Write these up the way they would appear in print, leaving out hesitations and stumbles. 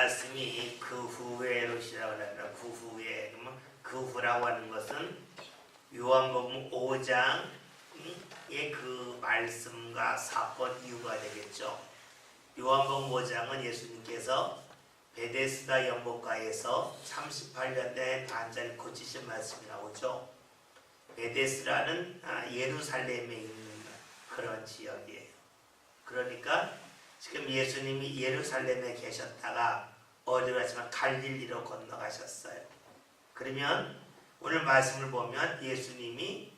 말씀이 그 후에로 시작을 합니다. 그 후에. 그러면 그 후라고 하는 것은 요한복음 5장의 그 말씀과 사건 이유가 되겠죠. 요한복음 5장은 예수님께서 베데스다 연못가에서 38년 된 반자를 고치신 말씀이 나오죠. 베데스라는 예루살렘에 있는 그런 지역이에요. 그러니까 지금 예수님이 예루살렘에 계셨다가 어디로 가시면 갈릴리로 건너가셨어요. 그러면 오늘 말씀을 보면 예수님이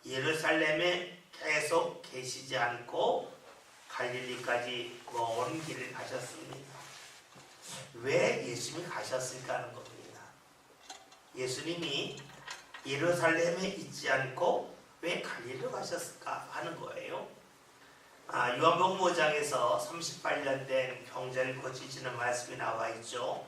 예루살렘에 계속 계시지 않고 갈릴리까지 먼 길을 가셨습니다. 왜 예수님이 가셨을까 하는 겁니다. 예수님이 예루살렘에 있지 않고 왜 갈릴리로 가셨을까 하는 거예요. 요한복음 5장에서 38년 된 병자를 고치시는 말씀이 나와 있죠.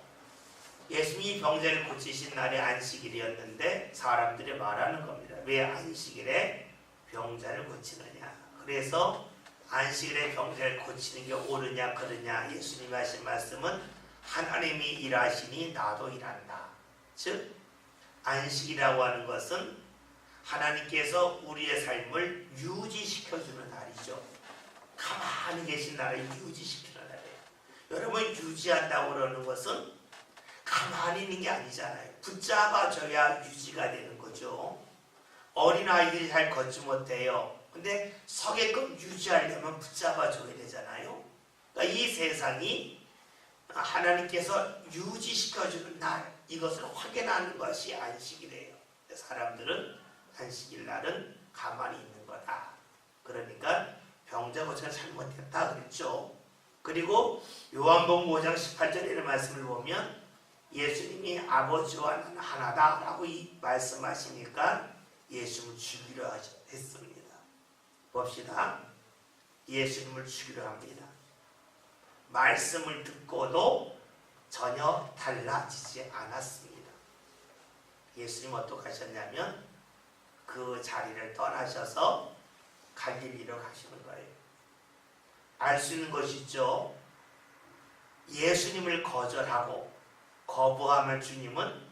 예수님이 병자를 고치신 날이 안식일이었는데 사람들이 말하는 겁니다. 왜 안식일에 병자를 고치느냐. 그래서 안식일에 병자를 고치는 게 옳으냐 그러냐. 예수님이 하신 말씀은 하나님이 일하시니 나도 일한다. 즉 안식이라고 하는 것은 하나님께서 우리의 삶을 유지시켜주는 날이죠. 가만히 계신 나를 유지시키는 날이에요. 여러분 유지한다고 그러는 것은 가만히 있는 게 아니잖아요. 붙잡아줘야 유지가 되는 거죠. 어린아이들이 잘 걷지 못해요. 근데 서게끔 유지하려면 붙잡아줘야 되잖아요. 그러니까 이 세상이 하나님께서 유지시켜주는 날, 이것을 확인하는 것이 안식이래요. 사람들은 안식일 날은 가만히 있는 거다. 그러니까 병자 고치가 잘못했다 그랬죠. 그리고 요한복음 5장 18절의 말씀을 보면 예수님이 아버지와 나는 하나다 라고 말씀하시니까 예수님을 죽이려 했습니다. 봅시다. 예수님을 죽이려 합니다. 말씀을 듣고도 전혀 달라지지 않았습니다. 예수님 어떻게 하셨냐면 그 자리를 떠나셔서 갈릴리로 가시는 거예요. 알 수 있는 것이죠. 예수님을 거절하고 거부하면 주님은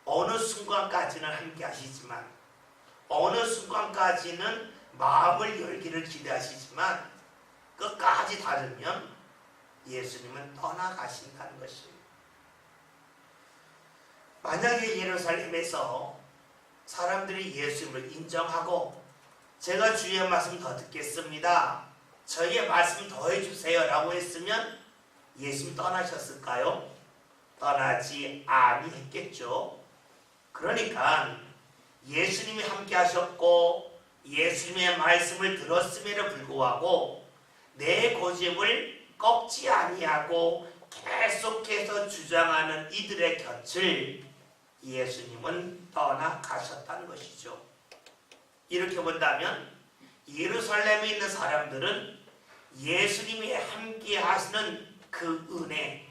어느 순간까지는 함께 하시지만 어느 순간까지는 마음을 열기를 기대하시지만 끝까지 닫으면 예수님은 떠나가신다는 것입니다. 만약에 예루살렘에서 사람들이 예수님을 인정하고 제가 주의 말씀 더 듣겠습니다. 저희의 말씀 더 해주세요 라고 했으면 예수님 떠나셨을까요? 떠나지 아니했겠죠. 그러니까 예수님이 함께 하셨고 예수님의 말씀을 들었음에도 불구하고 내 고집을 꺾지 아니하고 계속해서 주장하는 이들의 곁을 예수님은 떠나가셨다는 것이죠. 이렇게 본다면 예루살렘에 있는 사람들은 예수님이 함께 하시는 그 은혜,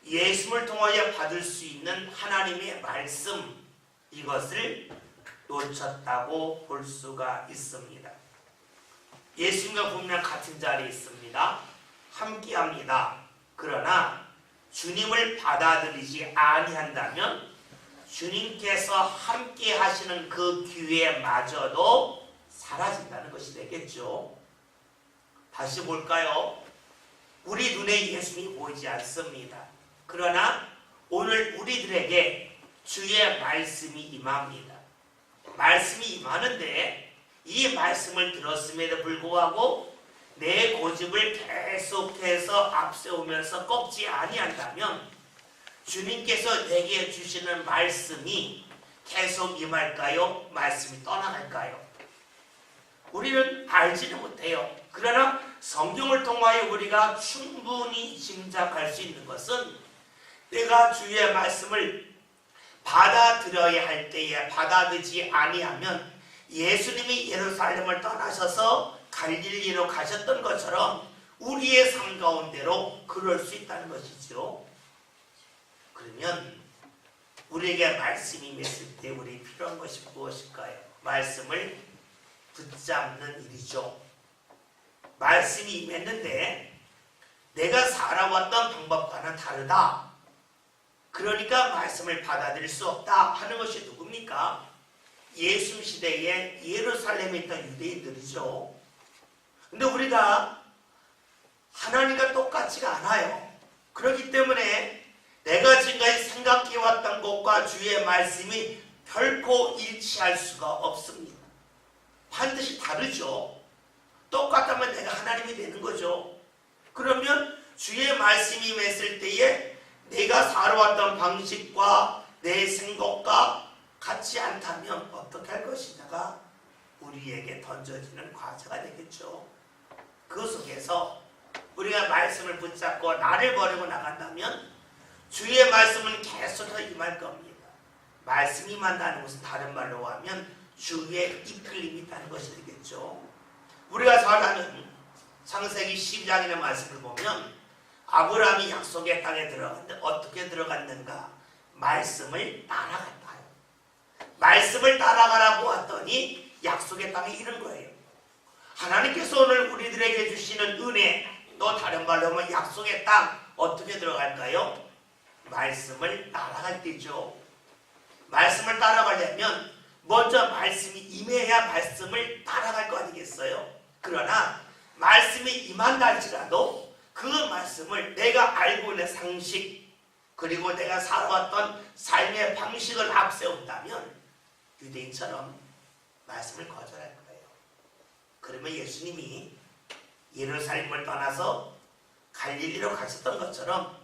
예수님을 통하여 받을 수 있는 하나님의 말씀, 이것을 놓쳤다고 볼 수가 있습니다. 예수님과 분명 같은 자리에 있습니다. 함께합니다. 그러나 주님을 받아들이지 아니한다면 주님께서 함께 하시는 그 기회마저도 사라진다는 것이 되겠죠. 다시 볼까요? 우리 눈에 예수님이 보이지 않습니다. 그러나 오늘 우리들에게 주의 말씀이 임합니다. 말씀이 임하는데 이 말씀을 들었음에도 불구하고 내 고집을 계속해서 앞세우면서 꺾지 아니한다면 주님께서 내게 주시는 말씀이 계속 임할까요? 말씀이 떠나갈까요? 우리는 알지는 못해요. 그러나 성경을 통하여 우리가 충분히 짐작할 수 있는 것은 내가 주의 말씀을 받아들여야 할 때에 받아들이지 아니하면 예수님이 예루살렘을 떠나셔서 갈릴리로 가셨던 것처럼 우리의 삶 가운데로 그럴 수 있다는 것이죠. 그러면 우리에게 말씀이 임했을 때 우리 필요한 것이 무엇일까요? 말씀을 붙잡는 일이죠. 말씀이 임했는데 내가 살아왔던 방법과는 나는 다르다. 그러니까 말씀을 받아들일 수 없다 하는 것이 누굽니까? 예수 시대에 예루살렘에 있던 유대인들이죠. 근데 우리가 하나님과 똑같지가 않아요. 그렇기 때문에 내가 지금까지 생각해왔던 것과 주의 말씀이 결코 일치할 수가 없습니다. 반드시 다르죠. 똑같다면 내가 하나님이 되는 거죠. 그러면 주의 말씀이 임했을 때에 내가 살아왔던 방식과 내 생각과 같지 않다면 어떻게 할 것이냐가 우리에게 던져지는 과제가 되겠죠. 그 속에서 우리가 말씀을 붙잡고 나를 버리고 나간다면 주의 말씀은 계속해서 임할 겁니다. 말씀이 임한다는 것은 다른 말로 하면 주의 이끌림이 있다는 것이 되겠죠. 우리가 잘 아는 창세기 12장이라는 말씀을 보면 아브라함이 약속의 땅에 들어갔는데 어떻게 들어갔는가? 말씀을 따라갔다. 말씀을 따라가라고 했더니 약속의 땅에 이른 거예요. 하나님께서 오늘 우리들에게 주시는 은혜, 또 다른 말로 하면 약속의 땅 어떻게 들어갈까요? 말씀을 따라갈 때죠. 말씀을 따라가려면 먼저 말씀이 임해야 말씀을 따라갈 거 아니겠어요? 그러나 말씀이 임한다 할지라도 그 말씀을 내가 알고 있는 상식 그리고 내가 살아왔던 삶의 방식을 앞세운다면 유대인처럼 말씀을 거절할 거예요. 그러면 예수님이 예루살렘을 떠나서 갈릴리로 가셨던 것처럼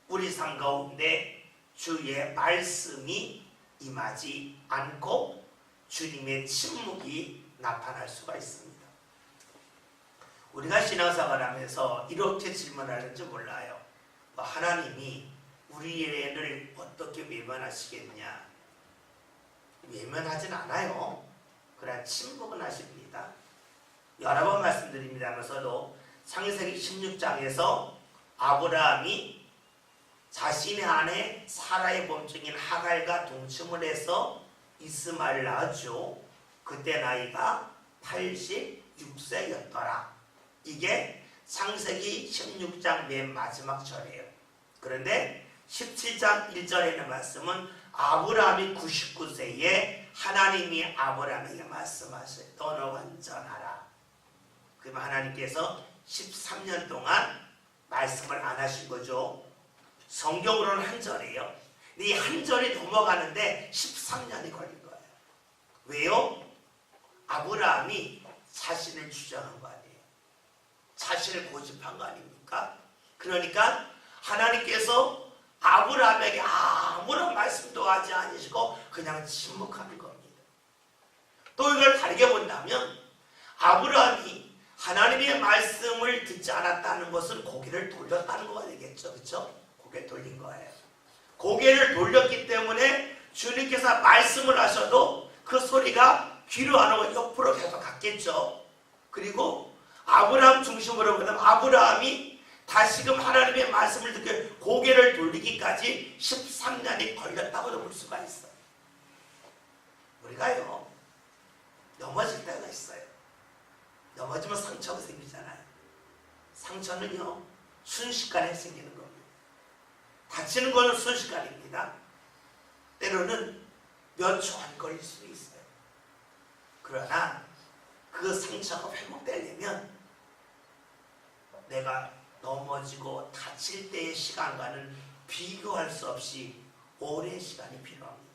우리 삶 가운데 주의 말씀이 임하지 않고 주님의 침묵이 나타날 수가 있습니다. 우리가 신앙생활을 하면서 이렇게 질문하는지 몰라요. 하나님이 우리를 어떻게 외면하시겠냐? 외면하진 않아요. 그러나 침묵은 하십니다. 여러 번 말씀드립니다면서도 창세기 16장에서 아브라함이 자신의 아내 사라의 몸종인 하갈과 동침을 해서 이스마엘을 낳았죠. 그때 나이가 86세였더라. 이게 창세기 16장 맨 마지막 절이에요. 그런데 17장 1절에 있는 말씀은 아브라함이 99세에 하나님이 아브라함에게 말씀하세요. 너는 완전하라. 그러면 하나님께서 13년 동안 말씀을 안 하신 거죠. 성경으로는 한 절이에요. 이 한 절이 넘어가는데 13년이 걸린 거예요. 왜요? 아브라함이 자신을 주장한 거 아니에요. 자신을 고집한 거 아닙니까? 그러니까 하나님께서 아브라함에게 아무런 말씀도 하지 않으시고 그냥 침묵하는 겁니다. 또 이걸 다르게 본다면 아브라함이 하나님의 말씀을 듣지 않았다는 것은 고개를 돌렸다는 거가 되겠죠. 그렇죠? 고개를 돌린 거예요. 고개를 돌렸기 때문에 주님께서 말씀을 하셔도 그 소리가 귀로 안 오고 옆으로 계속 갔겠죠. 그리고 아브라함 중심으로 보면 아브라함이 다시금 하나님의 말씀을 듣게 고개를 돌리기까지 13년이 걸렸다고도 볼 수가 있어요. 우리가요 넘어질 때가 있어요. 넘어지면 상처가 생기잖아요. 상처는요 순식간에 생기는 겁니다. 다치는 거는 순식간입니다. 때로는 몇 초 안 걸릴 수도 있어요. 그러나 그 상처가 회복되려면 내가 넘어지고 다칠 때의 시간과는 비교할 수 없이 오랜 시간이 필요합니다.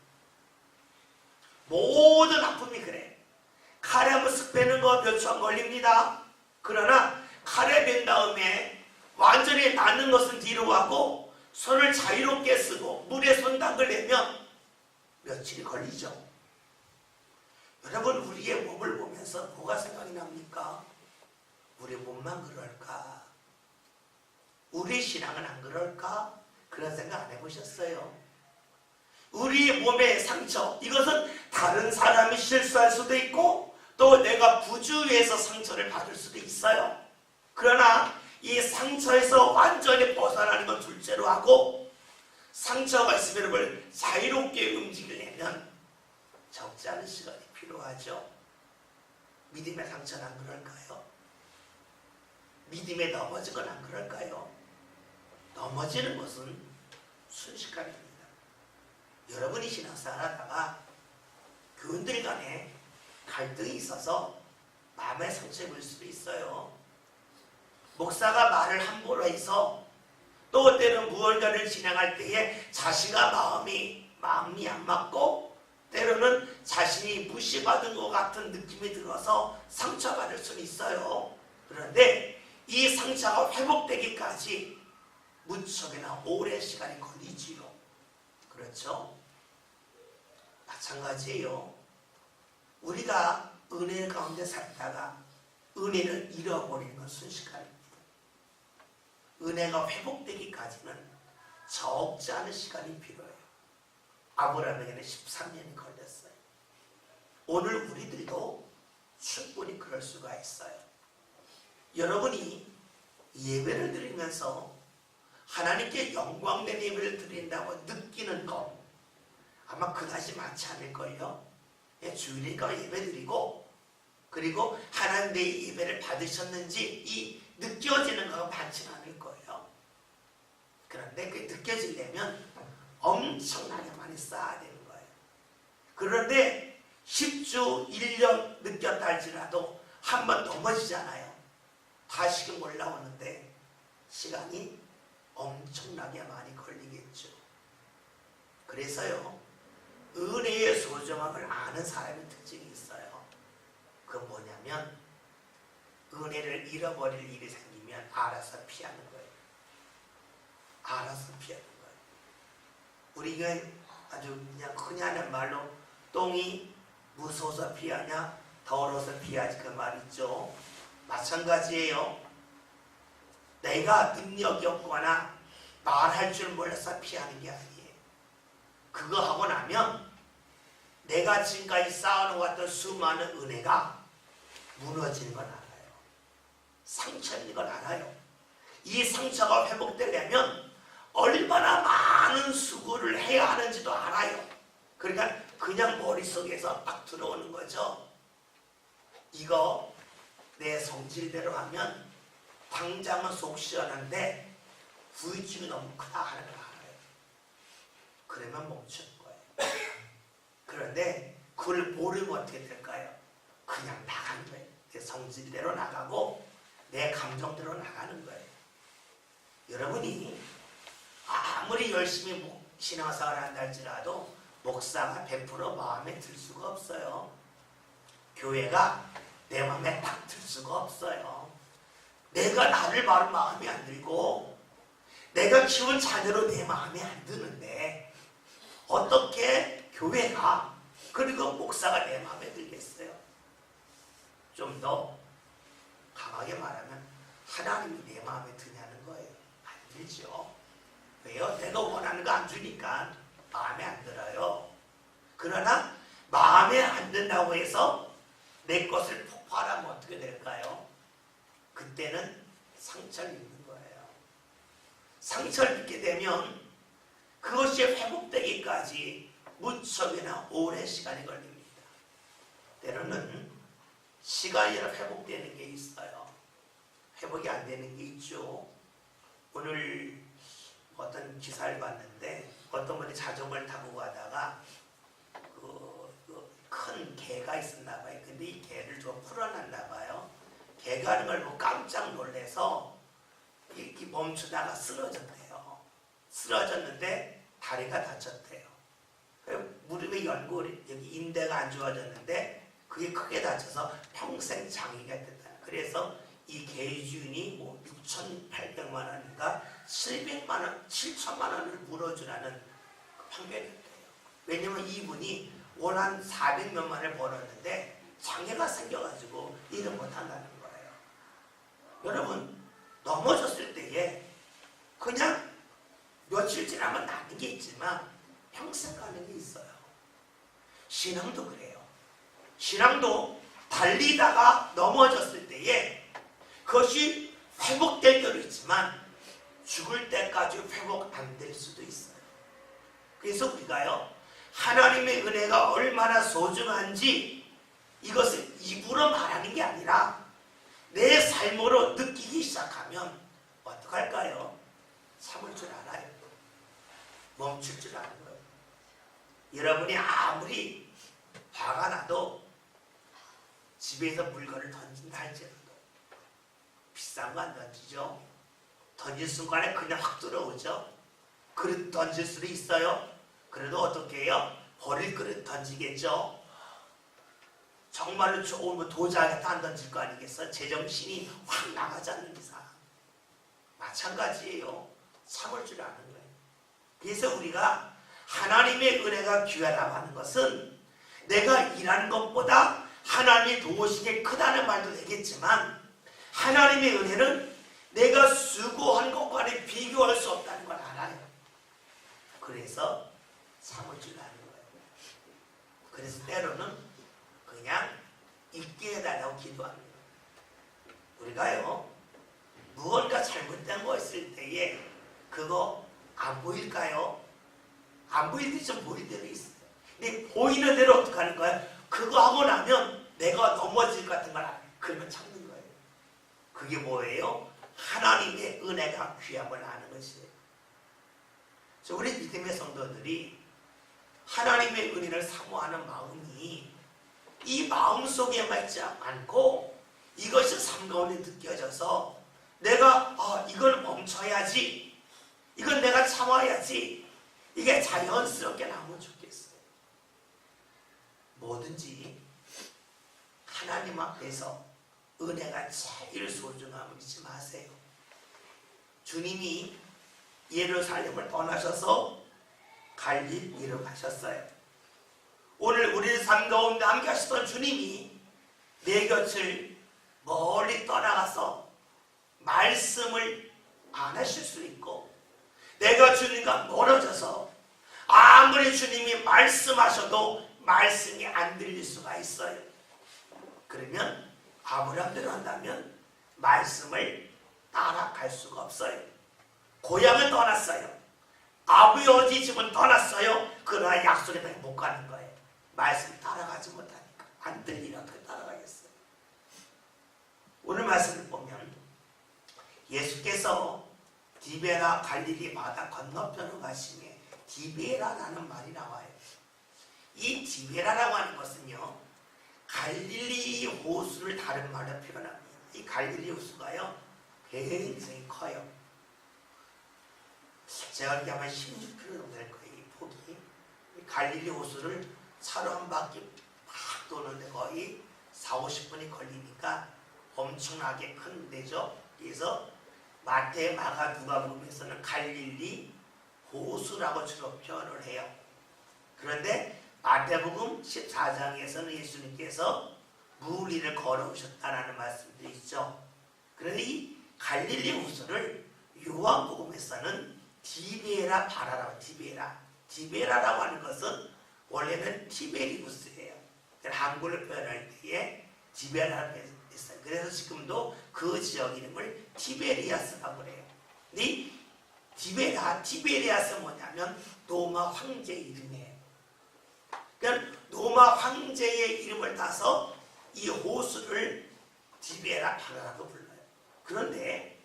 모든 아픔이 그래. 칼에 한번 쓱 빼는 거 몇 초 안 걸립니다. 그러나 칼에 뺀 다음에 완전히 낫는 것은 뒤로 가고 손을 자유롭게 쓰고 물에 손 담그려면 며칠이 걸리죠. 여러분 우리의 몸을 보면서 뭐가 생각이 납니까? 우리 몸만 그럴까? 우리 신앙은 안 그럴까? 그런 생각 안 해보셨어요? 우리 몸의 상처, 이것은 다른 사람이 실수할 수도 있고 또 내가 부주의해서 상처를 받을 수도 있어요. 그러나 이 상처에서 완전히 벗어나는 건 둘째로 하고 상처가 있으면 그걸 자유롭게 움직이려면 적지 않은 시간이 필요하죠. 믿음의 상처는 안 그럴까요? 믿음에 넘어지건 안 그럴까요? 넘어지는 것은 순식간입니다. 여러분이 신앙생활 하다가 교인들 간에 갈등이 있어서 마음의 상처 입을 수도 있어요. 목사가 말을 함부로 해서 또 때는 무언가를 진행할 때에 자신과 마음이 안 맞고 때로는 자신이 무시받은 것 같은 느낌이 들어서 상처받을 수는 있어요. 그런데 이 상처가 회복되기까지 무척이나 오랜 시간이 걸리지요. 그렇죠? 마찬가지예요. 우리가 은혜 가운데 살다가 은혜를 잃어버리는 건 순식간입니다. 은혜가 회복되기까지는 적지 않은 시간이 필요해요. 아브라함에게는 13년이 걸렸어요. 오늘 우리들도 충분히 그럴 수가 있어요. 여러분이 예배를 드리면서 하나님께 영광된 예배를 드린다고 느끼는 것 아마 그다지 많지 않을걸요. 주일이니까 예배 드리고 그리고 하나님 내 예배를 받으셨는지 이 느껴지는 건 많지는 않을 거예요. 그런데 그게 느껴지려면 엄청나게 많이 쌓아야 되는 거예요. 그런데 10주, 1년 느꼈다 할지라도 한 번 넘어지잖아요. 다시금 올라오는데 시간이 엄청나게 많이 걸리겠죠. 그래서요, 은혜의 소중함을 아는 사람의 특징이 있어요. 그건 뭐냐면 은혜를 잃어버릴 일이 생기면 알아서 피하는 거예요. 알아서 피하는 거예요. 우리가 아주 그냥 흔히 하는 말로 똥이 무서워서 피하냐 더러워서 피하지 그 말 있죠. 마찬가지예요. 내가 능력이 없거나 말할 줄 몰라서 피하는 게 아니에요. 그거 하고 나면 내가 지금까지 쌓아놓았던 수많은 은혜가 무너지는 건 알아요. 상처인 건 알아요. 이 상처가 회복되려면 얼마나 많은 수고를 해야 하는지도 알아요. 그러니까 그냥 머릿속에서 딱 들어오는 거죠. 이거 내 성질대로 하면 당장은 속 시원한데 후유증이 너무 크다 하는 걸 알아요. 그러면 멈추는 거예요. 그런데 그걸 모르면 어떻게 될까요? 그냥 나가는 거예요. 내 성질대로 나가고 내 감정대로 나가는 거예요. 여러분이 아무리 열심히 신앙생활을 한다 할지라도 목사가 100% 마음에 들 수가 없어요. 교회가 내 마음에 딱 들 수가 없어요. 내가 나를 바로 마음에 안 들고 내가 키운 자녀로 내 마음에 안 드는데 어떻게 교회가 그리고 목사가 내 마음에 들겠어요? 좀 더 강하게 말하면 하나님이 내 마음에 드냐는 거예요. 안 들죠. 왜요? 내가 원하는 거 안 주니까 마음에 안 들어요. 그러나 마음에 안 든다고 해서 내 것을 폭발하면 어떻게 될까요? 그때는 상처를 입는 거예요. 상처를 입게 되면 그것이 회복되기까지 무척이나 오랜 시간이 걸립니다. 때로는 시간이 회복되는 게 있어요. 회복이 안 되는 게 있죠. 오늘 어떤 기사를 봤는데 어떤 분이 자전거를 타고 가다가 큰 개가 있었나 봐요. 근데 이 개를 좀 풀어놨나 봐요. 개가 하는 걸 보고 깜짝 놀라서 이렇게 멈추다가 쓰러졌대요. 쓰러졌는데 다리가 다쳤대요. 무릎의 연골, 여기 인대가 안 좋아졌는데 그게 크게 다쳐서 평생 장애가 됐다. 그래서 이 개 주인이 뭐 6,800만 원인가 700만 원, 7천만 원을 물어주라는 판결이 됐대요. 왜냐면 이분이 월 한 400몇만 원을 벌었는데 장애가 생겨가지고 일을 못한다는 거예요. 여러분, 넘어졌을 때에 그냥 며칠 지나면 나는 게 있지만 평생 가는 게 있어요. 신앙도 그래요. 신앙도 달리다가 넘어졌을 때에 그것이 회복될 때도 있지만 죽을 때까지 회복 안 될 수도 있어요. 그래서 우리가요, 하나님의 은혜가 얼마나 소중한지 이것을 입으로 말하는 게 아니라 내 삶으로 느끼기 시작하면 어떡할까요? 참을 줄 알아요. 멈출 줄 아는 거예요. 여러분이 아무리 화가 나도 집에서 물건을 던진다 할지라도 비싼 거 안 던지죠. 던질 순간에 그냥 확 들어오죠. 그릇 던질 수도 있어요. 그래도 어떻게 해요? 버릴 그릇 던지겠죠. 정말로 좋은 도자기도 안 던질 거 아니겠어? 제정신이 확 나가지 않는 이상. 마찬가지예요. 참을 줄 아는 거예요. 그래서 우리가 하나님의 은혜가 귀하다고 하는 것은 내가 일하는 것보다 하나님의 도우신 게 크다는 말도 되겠지만 하나님의 은혜는 내가 수고한 것과는 비교할 수 없다는 걸 알아요. 그래서 참을 줄 아는 거예요. 그래서 때로는 그냥 잊게 해달라고 기도하는 거예요. 우리가요 무언가 잘못된 거 있을 때에 그거 안 보일까요? 안 보일 때 좀 보일 때도 있어요. 근데 보이는 대로 어떻게 하는 거예요? 그거 하고 나면 내가 넘어질 것 같은 걸 알아요. 그러면 참는 거예요. 그게 뭐예요? 하나님의 은혜가 귀함을 아는 것이에요. 그래서 우리 믿음의 성도들이 하나님의 은혜를 사모하는 마음이 이 마음 속에만 있지 않고 이것이 삶 가운데 느껴져서 내가 이걸 멈춰야지, 이건 내가 참아야지, 이게 자연스럽게 나오면 좋겠어요. 뭐든지 하나님 앞에서 은혜가 제일 소중함을 잊지 마세요. 주님이 예루살렘을 떠나셔서 갈릴리로 가셨어요. 오늘 우리의 삶 가운데 함께 하시던 주님이 내 곁을 멀리 떠나가서 말씀을 안 하실 수 있고, 내가 주님과 멀어져서 아무리 주님이 말씀하셔도 말씀이 안 들릴 수가 있어요. 그러면 아브라함대로 한다면 말씀을 따라갈 수가 없어요. 고향을 떠났어요. 아버지 집은 떠났어요. 그러나 약속의 땅에 못 가는 거예요. 말씀 따라가지 못하니까. 안 들리면 어떻게 따라가겠어요? 오늘 말씀을 보면 예수께서 디베라 갈릴리 바다 건너편으로 가시며 디베라라는 말이 나와요. 이 디베라라고 하는 것은요, 갈릴리 호수를 다른 말로 표현합니다. 이 갈릴리 호수가요 굉장히 커요. 제가 이렇게 아마 16km 정도 될 거예요. 이 폭이. 이 갈릴리 호수를 차로 한 바퀴 팍 도는데 거의 40-50분이 걸리니까 엄청나게 큰 데죠. 그래서 마태, 마가, 누가복음에서는 갈릴리 호수라고 주로 표현을 해요. 그런데 마태복음 14장에서는 예수님께서 물 위를 걸어오셨다라는 말씀도 있죠. 그런데 이 갈릴리 호수를 요한복음에서는 디베라 바라라고, 디베라라고 하는 것은 원래는 티베리우스예요. 한글로 표현할 때에 디베라라고 했어요. 그래서 지금도 그 지역 이름을 티베리아스라고 그래요. 근데 이 티베리아스는 뭐냐면 로마 황제 이름이에요. 그러니까 로마 황제의 이름을 따서 이 호수를 디베라 바다라고 불러요. 그런데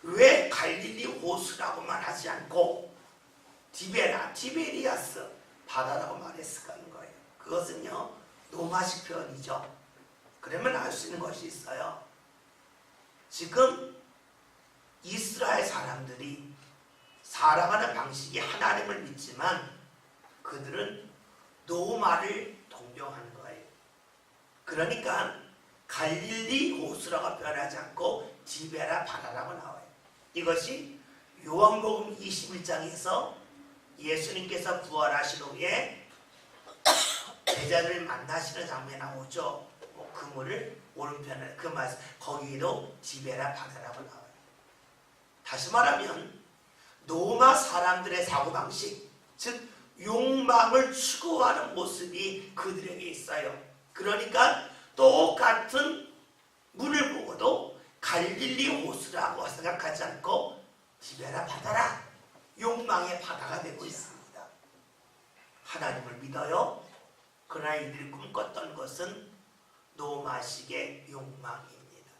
왜 갈릴리 호수라고만 하지 않고 티베리아스 바다라고 말했을까 하는 거예요. 그것은요 로마식 표현이죠. 그러면 알 수 있는 것이 있어요. 지금 이스라엘 사람들이 살아가는 방식이 하나님을 믿지만 그들은 로마를 동경하는 거예요. 그러니까 갈릴리 호수라고 표현하지 않고 디베라 바다라고 나와요. 이것이 요한복음 21장에서 예수님께서 부활하신 후에 제자들을 만나시는 장면이 나오죠. 그물을 오른편에 그 말씀 거기도 디베라 바다라고 나와요. 다시 말하면 로마 사람들의 사고방식, 즉 욕망을 추구하는 모습이 그들에게 있어요. 그러니까 똑같은 물을 보고도 갈릴리 호수라고 생각하지 않고 디베라 바다라, 욕망의 바다가 되고 있습니다. 하나님을 믿어요. 그러나 이들이 꿈꿨던 것은 로마식의 욕망입니다.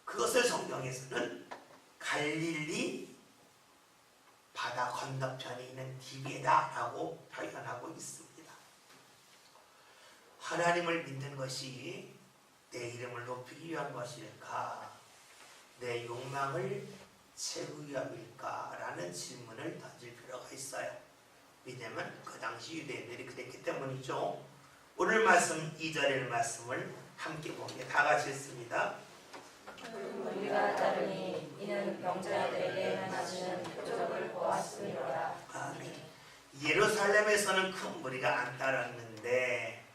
그것을 성경에서는 갈릴리 바다 건너편에 있는 디베다라고 표현하고 있습니다. 하나님을 믿는 것이 내 이름을 높이기 위한 것일까? 내 욕망을 채우기 위함일까? 라는 질문을 던질 필요가 있어요. 왜냐하면 그 당시 유대인들이 그랬기 때문이죠. 오늘 말씀 2절의 말씀을 함께 보게 다 같이 읽습니다. 우리가 따르니 이는 병자들에게 행하시는 표적을 보았음이로라. 아멘. 예루살렘에서는 큰 무리가 안 따랐는데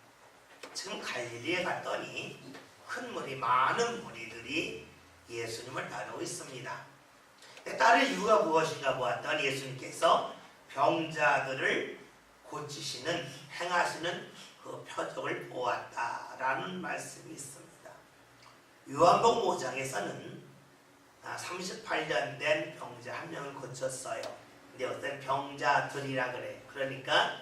지금 갈릴리에 갔더니 큰 무리, 많은 무리들이 예수님을 따르고 있습니다. 따를 이유가 무엇인가 보았더니 예수님께서 병자들을 고치시는, 행하시는 그 표적을 보았다라는 말씀이 있습니다. 요한복음 5장에서는 38년 된 병자 한 명을 고쳤어요. 근데 어떤 병자들이라 그래요. 그러니까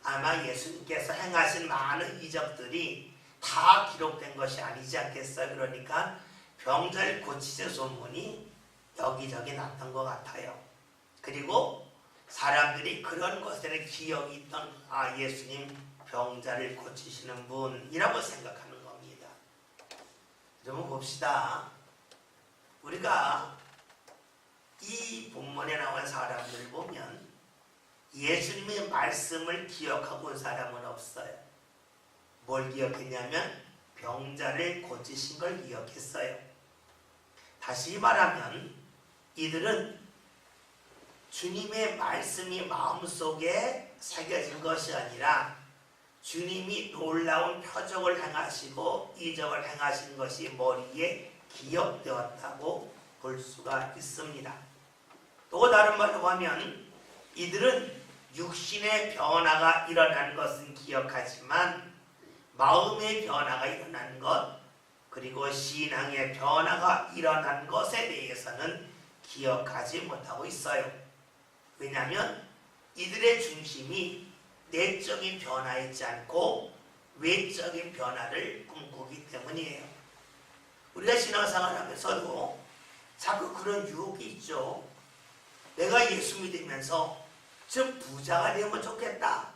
아마 예수님께서 행하신 많은 이적들이 다 기록된 것이 아니지 않겠어요. 그러니까 병자를 고치신 소문이 여기저기 났던 것 같아요. 그리고 사람들이 그런 것에 기억이 있던 예수님 병자를 고치시는 분이라고 생각하는 겁니다. 여러분 봅시다. 우리가 이 본문에 나온 사람들을 보면 예수님의 말씀을 기억하고 온 사람은 없어요. 뭘 기억했냐면 병자를 고치신 걸 기억했어요. 다시 말하면 이들은 주님의 말씀이 마음속에 새겨진 것이 아니라 주님이 놀라운 표적을 행하시고 이적을 행하신 것이 머리에 기억되었다고 볼 수가 있습니다. 또 다른 말로 하면 이들은 육신의 변화가 일어난 것은 기억하지만 마음의 변화가 일어난 것 그리고 신앙의 변화가 일어난 것에 대해서는 기억하지 못하고 있어요. 왜냐하면 이들의 중심이 내적인 변화에 있지 않고 외적인 변화를 꿈꾸기 때문이에요. 우리가 신앙생활 하면서도 자꾸 그런 유혹이 있죠. 내가 예수 믿으면서 좀 부자가 되면 좋겠다.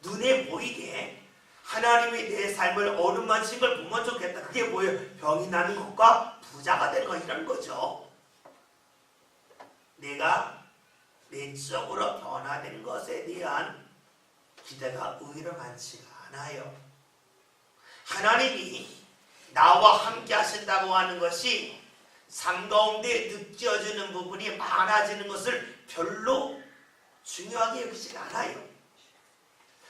눈에 보이게 하나님이 내 삶을 어루만진 걸 보면 좋겠다. 그게 뭐예요? 병이 나는 것과 부자가 되는 거 이런 거죠. 내가 내적으로 변화된 것에 대한 기대가 의외로 많지가 않아요. 하나님이 나와 함께 하신다고 하는 것이 삶 가운데 느껴지는 부분이 많아지는 것을 별로 중요하게 여기지 않아요.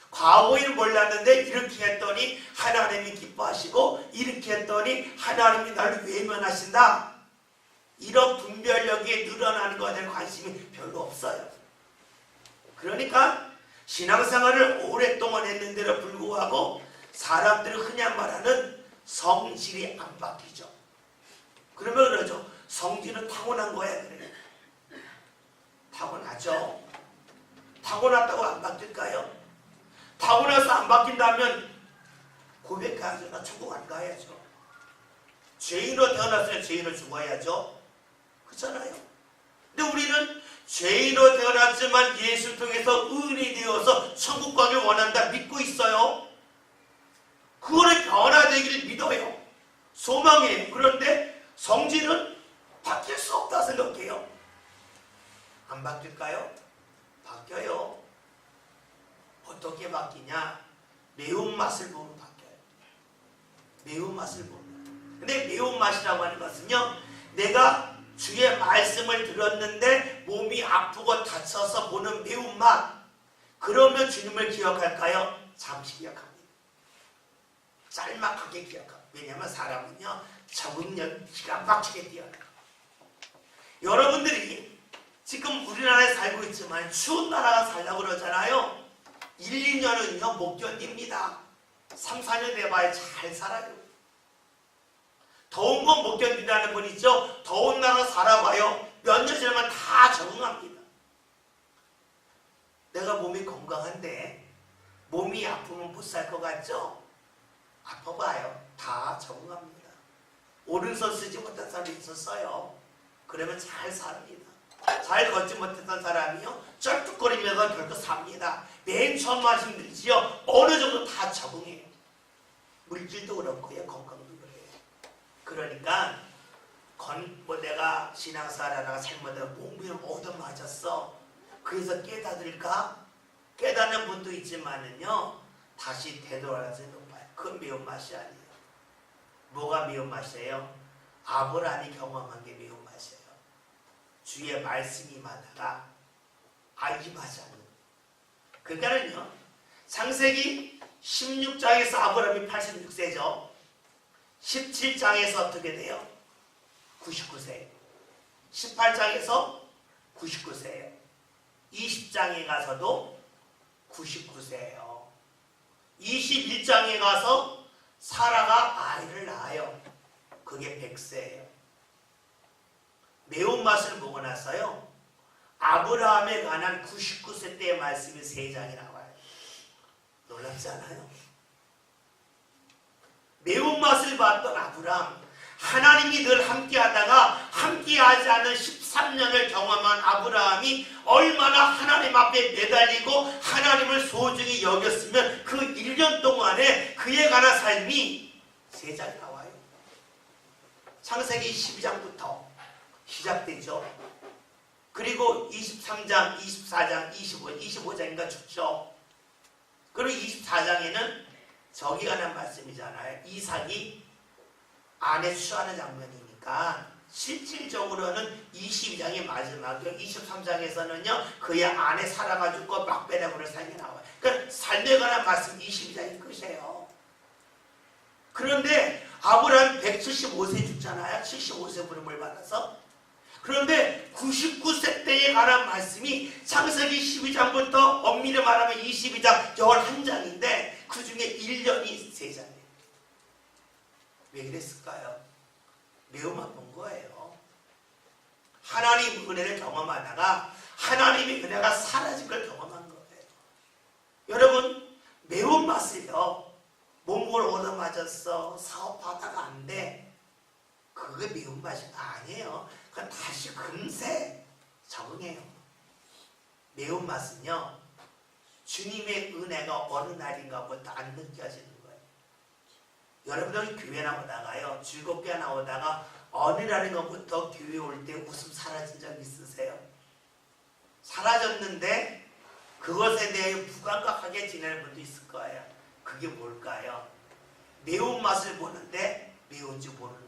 과거에는 몰랐는데 이렇게 했더니 하나님이 기뻐하시고 이렇게 했더니 하나님이 나를 외면하신다. 이런 분별력이 늘어나는 것에 관심이 별로 없어요. 그러니까 신앙생활을 오랫동안 했는데도 불구하고 사람들은 그냥 말하는 성질이 안 바뀌죠. 그러면 그러죠. 성질은 타고난 거야. 그래. 타고나죠. 타고났다고 안 바뀔까요? 타고나서 안 바뀐다면 고백해야죠. 나 천국 안 가야죠. 죄인으로 태어났으면 죄인으로 죽어야죠. 그렇잖아요. 근데 우리는 죄인으로 태어났지만 예수를 통해서 의인이 되어서 천국 가길 원한다 믿고 있어요. 그거는 변화되기를 믿어요. 소망이에요. 그런데 성질은 바뀔 수 없다 생각해요. 안 바뀔까요? 바뀌어요. 어떻게 바뀌냐? 매운맛을 보면 바뀌어요. 매운맛을 보면. 근데 매운맛이라고 하는 것은요, 내가 주의 말씀을 들었는데 몸이 아프고 다쳐서 보는 매운맛, 그러면 주님을 기억할까요? 잠시 기억합니다. 짤막하게 기억합니다. 왜냐하면 사람은요, 적응력이 기가 막히게 뛰어나요. 여러분들이 지금 우리나라에 살고 있지만 추운 나라가 살려고 그러잖아요. 1, 2년은요 못 견딥니다. 3, 4년 돼봐야 잘 살아요. 더운 건 못 견딘다는 분 있죠. 더운 나라 살아봐요. 몇 년 지나면 다 적응합니다. 내가 몸이 건강한데 몸이 아프면 못 살 것 같죠? 아파봐요. 다 적응합니다. 오른손 쓰지 못한 사람이 있었어요. 그러면 잘 삽니다. 잘 걷지 못했던 사람이요 쩔 헉헉거리면서 결국 삽니다. 맨 처음만 힘들지요. 어느 정도 다 적응해요. 물질도 그렇고요. 건강도 그래요. 그러니까 내가 신앙생활하다가 잘못해서 몸이 얻어맞았어. 그래서 깨닫을까? 깨닫는 분도 있지만은요. 다시 되돌아서 높아요. 그건 매운맛이 아니에요. 뭐가 매운맛이에요? 아브라함이 경험한 게 매운맛이에요. 주의 말씀이 임하다가 임하지 않는. 그러니까는요. 창세기 16장에서 아브라함이 86세죠. 17장에서 어떻게 돼요? 99세. 18장에서 99세예요. 20장에 가서도 99세예요. 21장에 가서 사라가 아이를 낳아요. 그게 100세예요. 매운맛을 보고 나서요. 아브라함에 관한 99세 때의 말씀이 3장이 나와요. 놀랍지 않아요? 매운맛을 봤던 아브라함, 하나님이 늘 함께하다가 함께하지 않은 13년을 경험한 아브라함이 얼마나 하나님 앞에 매달리고 하나님을 소중히 여겼으면 그 1년 동안에 그에 관한 삶이 3장이 나와요. 창세기 12장부터 시작되죠. 그리고 23장, 24장, 25장인가 죽죠. 그리고 24장에는 저기 관한 말씀이잖아요. 이삭이 아내 취하는 장면이니까 실질적으로는 22장의 마지막이요. 23장에서는요. 그의 아내 사라가 죽고 막베라고를 삶이 나와요. 그러니까 삶에 관한 말씀 22장이 끝이에요. 그런데 아브라함 175세 죽잖아요. 75세 부름을 받아서. 그런데 99세 때에 관한 말씀이 창세기 12장부터 엄밀히 말하면 22장 11장인데 그 중에 1년이 3장이에요. 왜 그랬을까요? 매우만 본 거예요. 하나님 은혜를 경험하다가 하나님의 은혜가 사라진 걸 경험한 거예요. 여러분 매운맛을요. 몸을 얻어맞았어. 사업하다가 안 돼. 그게 매운맛이 아니에요. 그건 다시 금세 적응해요. 매운맛은요. 주님의 은혜가 어느 날인가부터 안 느껴지는 거예요. 여러분들이 교회 나오다가요. 즐겁게 나오다가 어느 날인가부터 교회 올 때 웃음 사라진 적 있으세요? 사라졌는데 그것에 대해 무감각하게 지내는 분도 있을 거예요. 그게 뭘까요? 매운맛을 보는데 매운지 모르는 거예요.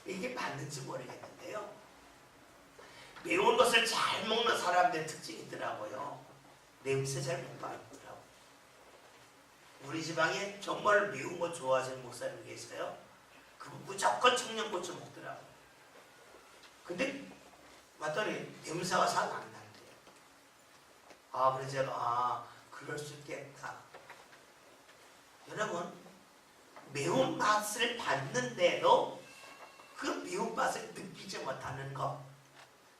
이게 맞는지 모르겠는데요. 매운 것을 잘 먹는 사람들의 특징이 있더라고요. 냄새 잘 못 맡더라고요. 우리 지방에 정말 매운 거 좋아하시는 목사님 계세요. 그분 무조건 청양고추 먹더라고요. 근데 맞더니 냄새가 잘 안 난대요. 그래서 제가 그럴 수 있겠다. 여러분 매운맛을 봤는데도 그 매운맛을 느끼지 못하는 것,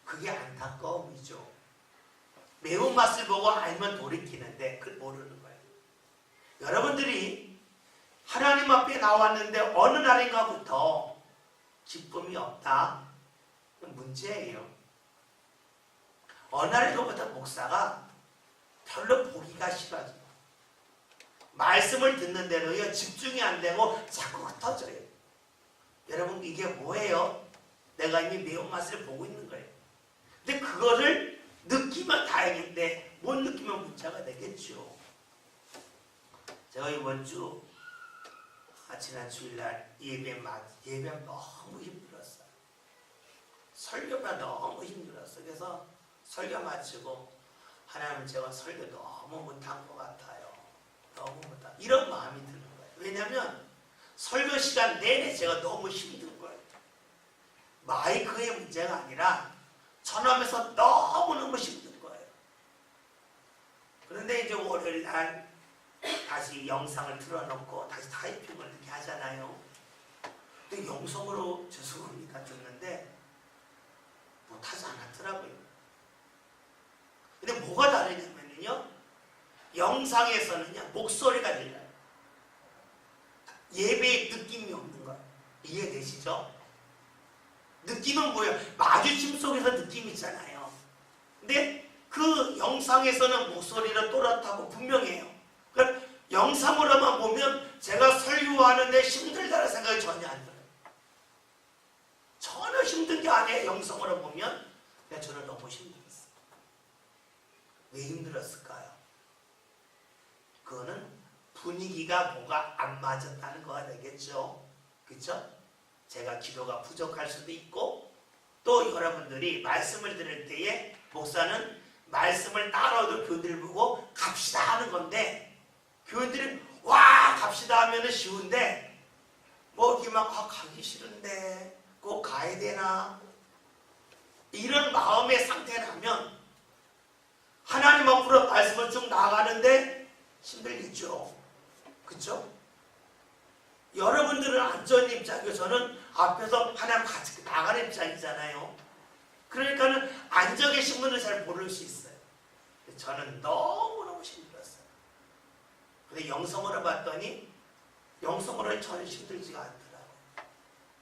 그게 안타까움이죠. 매운맛을 보고 알면 돌이키는데 그걸 모르는 거예요. 여러분들이 하나님 앞에 나왔는데 어느 날인가부터 기쁨이 없다. 문제예요. 어느 날인가부터 목사가 별로 보기가 싫어져. 말씀을 듣는 대로요. 집중이 안 되고 자꾸 흩어져요. 여러분 이게 뭐예요? 내가 이미 매운맛을 보고 있는 거예요. 근데 그거를 느끼면 다행인데 못 느끼면 문제가 되겠죠. 제가 이번 주 지난 주일날 예배 너무 힘들었어요. 설교가 너무 힘들었어요. 그래서 설교 마치고 하나님 제가 설교 너무 못한 것 같아요. 너무 못한 이런 마음이 드는 거예요. 왜냐하면 설교 시간 내내 제가 너무 힘든 거예요. 마이크의 문제가 아니라 전화하면서 너무너무 힘든 거예요. 그런데 이제 월요일 날 다시 영상을 틀어놓고 다시 타이핑을 이렇게 하잖아요. 근데 영성으로 죄송합니다 줬는데 못하지 않았더라고요. 근데 뭐가 다르냐면요. 영상에서는요 목소리가 들려요. 예배의 느낌이 없는 거예요. 이해되시죠? 느낌은 뭐예요? 마주침 속에서 느낌이 있잖아요. 근데 그 그 영상에서는 목소리가 또렷하고 분명해요. 그러니까 영상으로만 보면 제가 설교하는데 힘들다는 생각이 전혀 안 들어요. 전혀 힘든 게 아니에요. 영상으로 보면. 근데 저는 너무 힘들었어요. 왜 힘들었을까요? 그거는 분위기가 뭐가 안 맞았다는 거가 되겠죠. 그렇죠? 제가 기도가 부족할 수도 있고, 또 여러분들이 말씀을 들을 때에 목사는 말씀을 따라오도 교인들을 보고 갑시다 하는 건데, 교인들이 와 갑시다 하면은 쉬운데 뭐 이렇게 막 가기 싫은데 꼭 가야 되나 이런 마음의 상태라면 하나님 앞으로 말씀을 쭉 나가는데 힘들겠죠. 그렇죠? 여러분들은 안전 입장이고 저는 앞에서 하나님 같이 나가는 입장이잖아요. 그러니까는 앉아 계신 분은 잘 모를 수 있어요. 저는 너무너무 힘들었어요. 근데 영성으로 봤더니 영성으로는 전혀 힘들지가 않더라고요.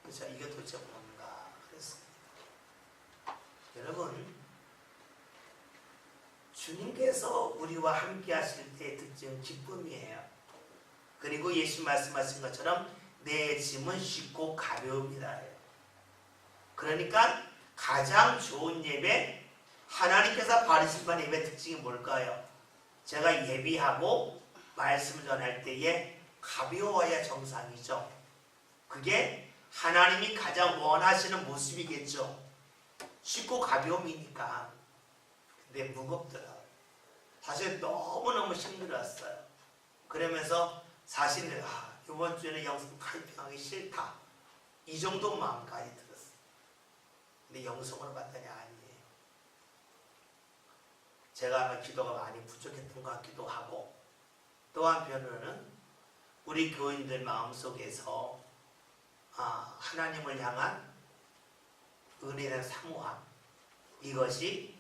그래서 이게 도대체 뭔가 그랬습니다. 여러분, 주님께서 우리와 함께 하실 때의 특징은 기쁨이에요. 그리고 예수 말씀하신 것처럼 내 짐은 쉽고 가벼웁니다. 그러니까 가장 좋은 예배, 하나님께서 바르신 반 예배 특징이 뭘까요? 제가 예비하고 말씀을 전할 때에 가벼워야 정상이죠. 그게 하나님이 가장 원하시는 모습이겠죠. 쉽고 가벼움이니까. 근데 무겁더라고요. 사실 너무너무 힘들었어요. 그러면서 사실 이번 주에는 영성 카이팅하기 싫다. 이 정도 마음까지 들었어요. 근데 영성으로 봤더니 아니에요. 제가 아마 기도가 많이 부족했던 것 같기도 하고, 또 한편으로는 우리 교인들 마음속에서 하나님을 향한 은혜의 사모함, 이것이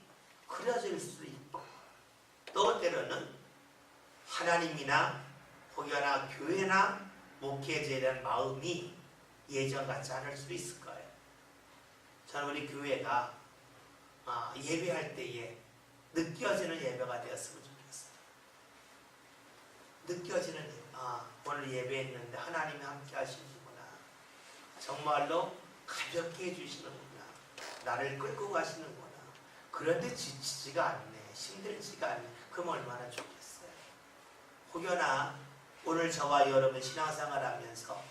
그려질 수 있고, 또 때로는 하나님이나 혹여나 교회나 목회자에 대한 마음이 예전 같지 않을 수도 있을 거예요. 저는 우리 교회가 예배할 때에 느껴지는 예배가 되었으면 좋겠어요. 느껴지는 오늘 예배했는데 하나님이 함께 하시는구나. 정말로 가볍게 해주시는구나. 나를 끌고 가시는구나. 그런데 지치지가 않네. 힘들지가 않네. 그럼 얼마나 좋겠어요. 혹여나 오늘 저와 여러분 신앙생활 하면서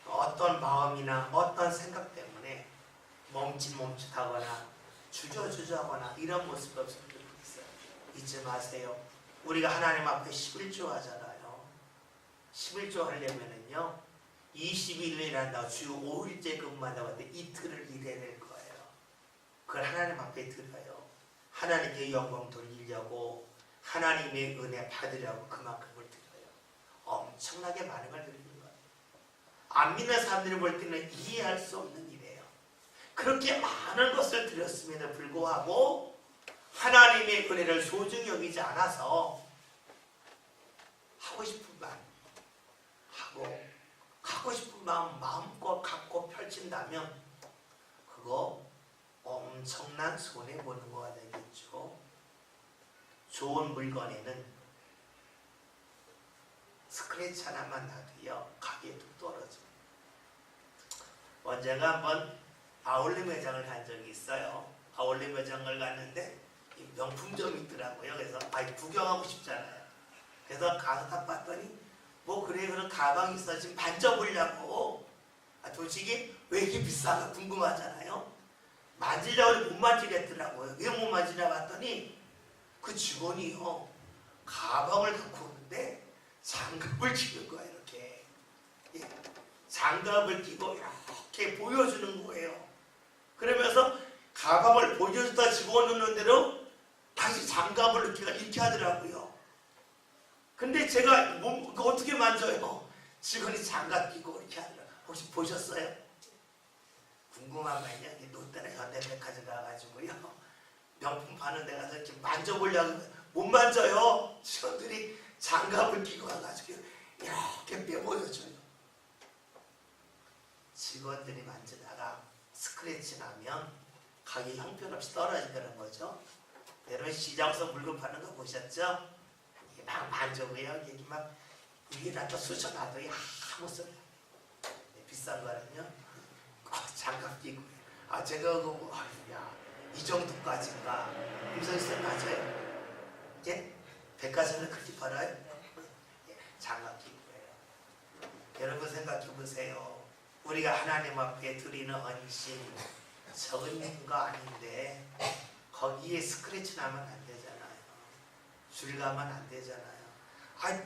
어떤 마음이나 어떤 생각 때문에 멈칫멈칫하거나 주저주저하거나 이런 모습이 없으면 좋겠어요. 잊지 마세요. 우리가 하나님 앞에 11조 하잖아요. 11조 하려면은요 20일을 한다고 주 5일째 근무한다고 하는데 이틀을 일해야 될 거예요. 그걸 하나님 앞에 드려요. 하나님께 영광 돌리려고, 하나님의 은혜 받으려고 그만큼을 드려요. 엄청나게 많은 걸 드리는 거예요. 안 믿는 사람들이 볼 때는 이해할 수 없는 일이에요. 그렇게 많은 것을 드렸음에도 불구하고 하나님의 은혜를 소중히 여기지 않아서 하고 싶은 마음 하고 갖고 싶은 마음 마음껏 갖고 펼친다면 그거 엄청난 손해보는 거가 되겠죠. 좋은 물건에는 스크래치 하나만 나도요 가게에 뚝 떨어져. 언젠가 한번 아울렛 매장을 간 적이 있어요. 아울렛 매장을 갔는데 명품점이 있더라고요. 그래서 구경하고 싶잖아요. 그래서 가서 딱 봤더니 뭐 그래 그런 가방이 있어 지금 만져보려고. 솔직히 왜 이렇게 비싼가 궁금하잖아요. 만지려고 해도 못 만지겠더라고요. 왜 못 만지냐 봤더니 그 직원이요 가방을 갖고 오는데 장갑을 끼는 거예요. 이렇게 장갑을 끼고 이렇게 보여주는 거예요. 그러면서 가방을 보여주다 집어넣는 대로 다시 장갑을 이렇게 하더라고요. 근데 제가 그거 어떻게 만져요? 직원이 장갑 끼고 이렇게 하더라고요. 혹시 보셨어요? 궁금하면요 롯데나 현대백화점 가가지고요 명품 파는 데 가서 이렇게 만져보려고 못 만져요. 직원들이 장갑을 끼고 와가지고 이렇게 빼보여줘요. 직원들이 만지다가 스크래치 나면 가격이 형편없이 떨어지는 거죠. 여러분 여러분 시장에서 물건 파는 거 보셨죠? 이게 막 만져보여. 이게 막 이게 놔둬 쑤셔놔도 아무 소리. 비싼 거는요. 장갑 끼고. 제가 그거 이 정도까지인가. 임선생 맞아요. 예? 백화점에 그렇게 팔아요? 예, 장갑 끼고 해요. 여러분 생각해 보세요. 우리가 하나님 앞에 드리는 헌신 적은 거 아닌데 거기에 스크래치 나면 안 되잖아요. 줄 가면 안 되잖아요.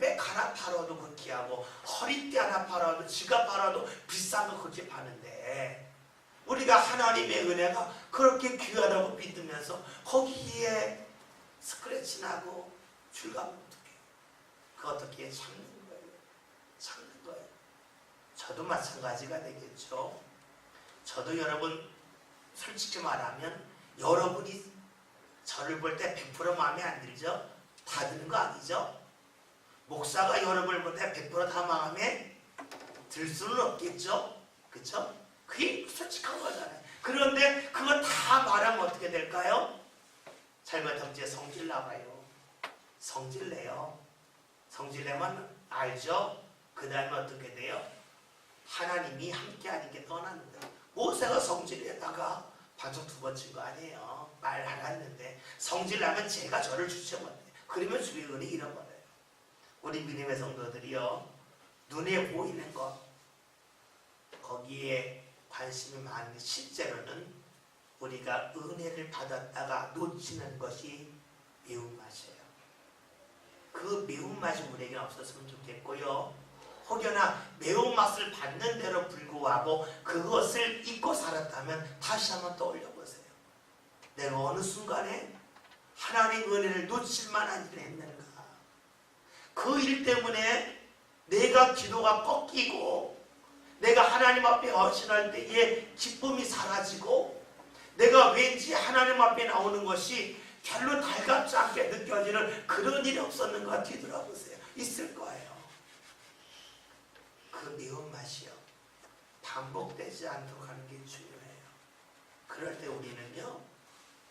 백 하나 팔아도 그렇게 하고 허리띠 하나 팔아도 지갑 팔아도 비싼 거 그렇게 파는데 우리가 하나님의 은혜가 그렇게 귀하다고 믿으면서 거기에 스크래치 나고 줄 가면 어떡해요? 그 어떻게 참는 거예요? 참는 거예요. 저도 마찬가지가 되겠죠. 저도 여러분 솔직히 말하면 여러분이 저를 볼 때 100% 마음에 안 들죠? 다 드는 거 아니죠? 목사가 여러분을 볼 때 100% 다 마음에 들 수는 없겠죠? 그쵸? 그게 솔직한 거잖아요. 그런데 그거 다 말하면 어떻게 될까요? 잘못하면 이제 성질 나와요. 성질 내요. 성질 내면 알죠? 그 다음에 어떻게 돼요? 하나님이 함께하는 게 떠나는 거예요. 모세가 성질내다가 반석 2번 친 거 아니에요. 말 안 했는데 성질 나면 제가 저를 주셔버려요. 그러면 주의 은혜 잃어버려요. 우리 믿음의 성도들이요. 눈에 보이는 것 거기에 관심이 많은 실제로는 우리가 은혜를 받았다가 놓치는 것이 매운맛이에요. 그 매운맛이 우리에게 없었으면 좋겠고요. 혹여나 매운맛을 받는 대로 불구하고 그것을 잊고 살았다면 다시 한번 떠올려보세요. 내가 어느 순간에 하나님의 은혜를 놓칠 만한 일을 했는가. 그 일 때문에 내가 기도가 꺾이고 내가 하나님 앞에 헌신할 때에 기쁨이 사라지고 내가 왠지 하나님 앞에 나오는 것이 별로 달갑지 않게 느껴지는 그런 일이 없었는가 뒤돌아보세요. 있을 거예요. 그 매운맛이요. 반복되지 않도록 하는 게 중요해요. 그럴 때 우리는요.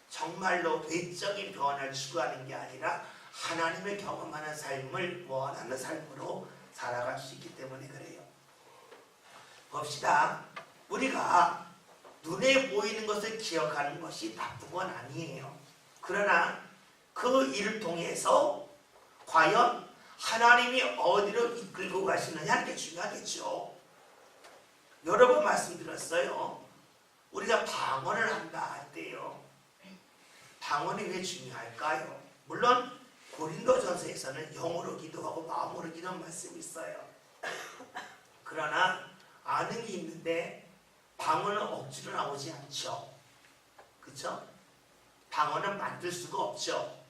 정말로 외적인 변화를 추구하는 게 아니라 하나님을 경험하는 삶을 원하는 삶으로 살아갈 수 있기 때문에 그래요. 봅시다. 우리가 눈에 보이는 것을 기억하는 것이 나쁜 건 아니에요. 그러나 그 일을 통해서 과연 하나님이 어디로 이끌고 가시느냐 하는 게 중요하겠죠. 여러 번 말씀드렸어요. 우리가 방언을 한다 할 때요. 방언이 왜 중요할까요? 물론 고린도전서에서는 영으로 기도하고 마음으로 기도하는 말씀이 있어요. 그러나 아는 게 있는데 방언은 억지로 나오지 않죠. 그렇죠? 방언은 만들 수가 없죠.